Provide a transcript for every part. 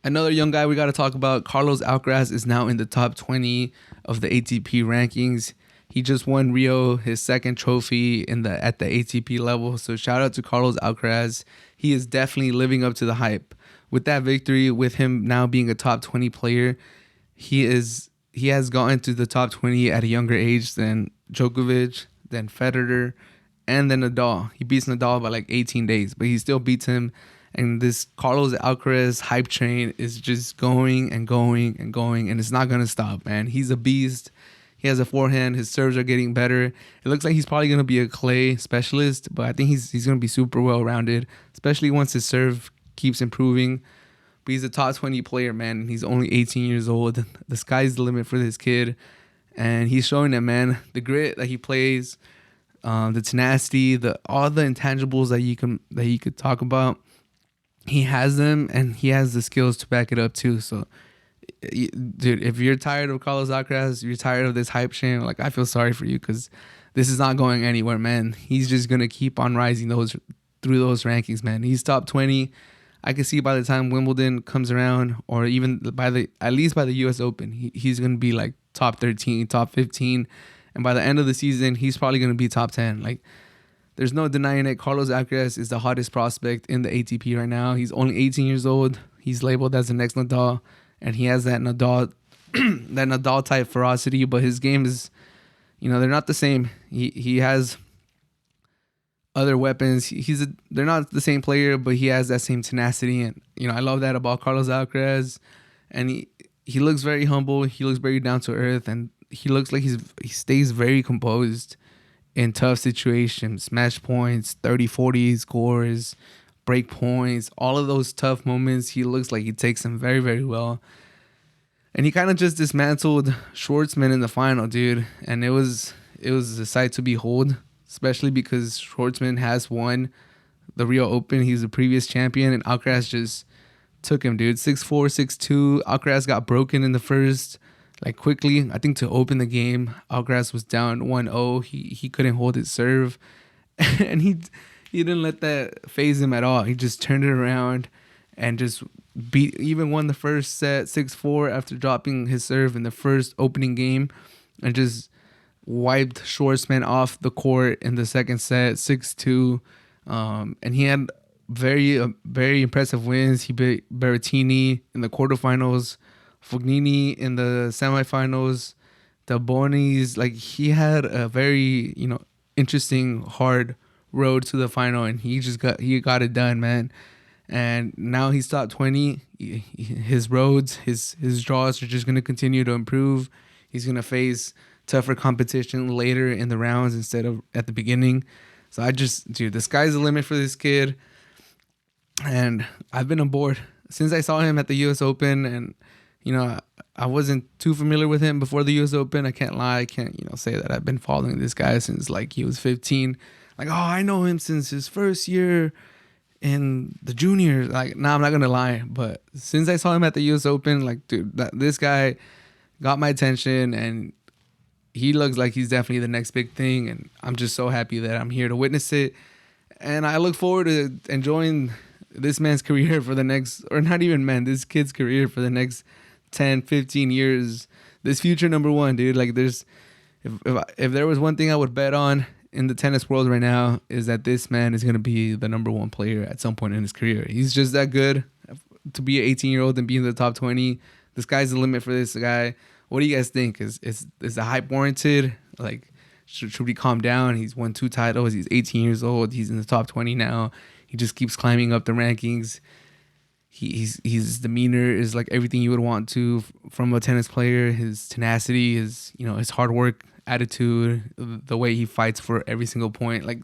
Another young guy we got to talk about, Carlos Alcaraz, is now in the top 20 of the ATP rankings. He just won Rio, his second trophy at the ATP level. So shout out to Carlos Alcaraz. He is definitely living up to the hype. With that victory, with him now being a top 20 player, he has gotten to the top 20 at a younger age than Djokovic, than Federer, and then Nadal. He beats Nadal by like 18 days, but he still beats him. And this Carlos Alcaraz hype train is just going and going and going, and it's not gonna stop, man. He's a beast. He has a forehand. His serves are getting better. It looks like he's probably gonna be a clay specialist, but I think he's gonna be super well rounded, especially once his serve keeps improving. But he's a top 20 player, man, and he's only 18 years old. The sky's the limit for this kid, and he's showing it, man. The grit that he plays, the tenacity, all the intangibles that you could talk about. He has them, and he has the skills to back it up too. So, dude, if you're tired of Carlos Alcaraz, you're tired of this hype train, like, I feel sorry for you, because this is not going anywhere, man. He's just gonna keep on rising through those rankings, man. He's top 20. I can see by the time Wimbledon comes around, or even at least by the U.S. Open, he's gonna be like top 13, top 15, and by the end of the season, he's probably gonna be top 10. Like, there's no denying it. Carlos Alcaraz is the hottest prospect in the ATP right now. He's only 18 years old. He's labeled as the next Nadal, and he has that Nadal, that Nadal type ferocity. But his game is, they're not the same. He has other weapons. They're not the same player, but he has that same tenacity, and I love that about Carlos Alcaraz. And he looks very humble. He looks very down to earth, and he looks like he stays very composed in tough situations, match points, 30-40 scores, break points, all of those tough moments. He looks like he takes them very, very well. And he kind of just dismantled Schwartzman in the final, dude. And it was a sight to behold, especially because Schwartzman has won the Rio Open. He's the previous champion, and Alcaraz just took him, dude. 6-4, 6-2. Alcaraz got broken in the first, like, quickly. I think to open the game, Alcaraz was down 1-0. He couldn't hold his serve, and he didn't let that phase him at all. He just turned it around and just even won the first set 6-4 after dropping his serve in the first opening game, and just wiped Schwartzman off the court in the second set 6-2. And he had very impressive wins. He beat Berrettini in the quarterfinals, Fognini in the semifinals, the Bonis. Like, he had a very, interesting, hard road to the final, and he got it done, man. And now he's top 20. His roads, his draws are just going to continue to improve. He's going to face tougher competition later in the rounds instead of at the beginning. So dude, the sky's the limit for this kid. And I've been on board since I saw him at the U.S. Open, and I wasn't too familiar with him before the U.S. Open. I can't lie. I can't, say that I've been following this guy since, like, he was 15. Like, oh, I know him since his first year in the juniors. Like, nah, I'm not going to lie. But since I saw him at the U.S. Open, like, dude, this guy got my attention, and he looks like he's definitely the next big thing. And I'm just so happy that I'm here to witness it. And I look forward to enjoying this man's career for the next, or not even man, this kid's career for the next 10, 15 years. This future number one, dude. Like, if there was one thing I would bet on in the tennis world right now, is that this man is going to be the number one player at some point in his career. He's just that good to be an 18-year-old and be in the top 20. The sky's the limit for this guy. What do you guys think? Is the hype warranted? Like, should we calm down? He's won 2 titles. He's 18 years old. He's in the top 20 now. He just keeps climbing up the rankings. His demeanor is like everything you would want to from a tennis player. His tenacity, his hard work attitude, the way he fights for every single point. Like,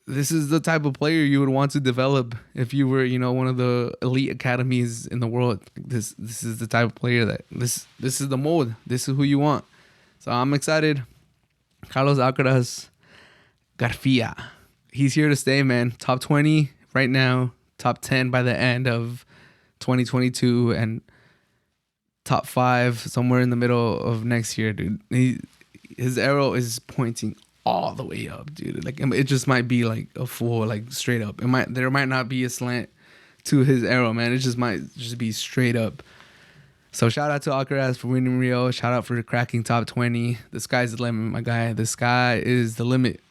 this is the type of player you would want to develop if you were, one of the elite academies in the world. This is the type of player that this is the mold. This is who you want. So I'm excited. Carlos Alcaraz Garcia. He's here to stay, man. Top 20 right now. Top 10 by the end of 2022. And top 5 somewhere in the middle of next year, dude. His arrow is pointing all the way up, dude. Like, it just might be like a full, like, straight up. There might not be a slant to his arrow, man. It just might just be straight up. So shout out to Alcaraz for winning Rio. Shout out for cracking top 20. The sky's the limit, my guy. The sky is the limit.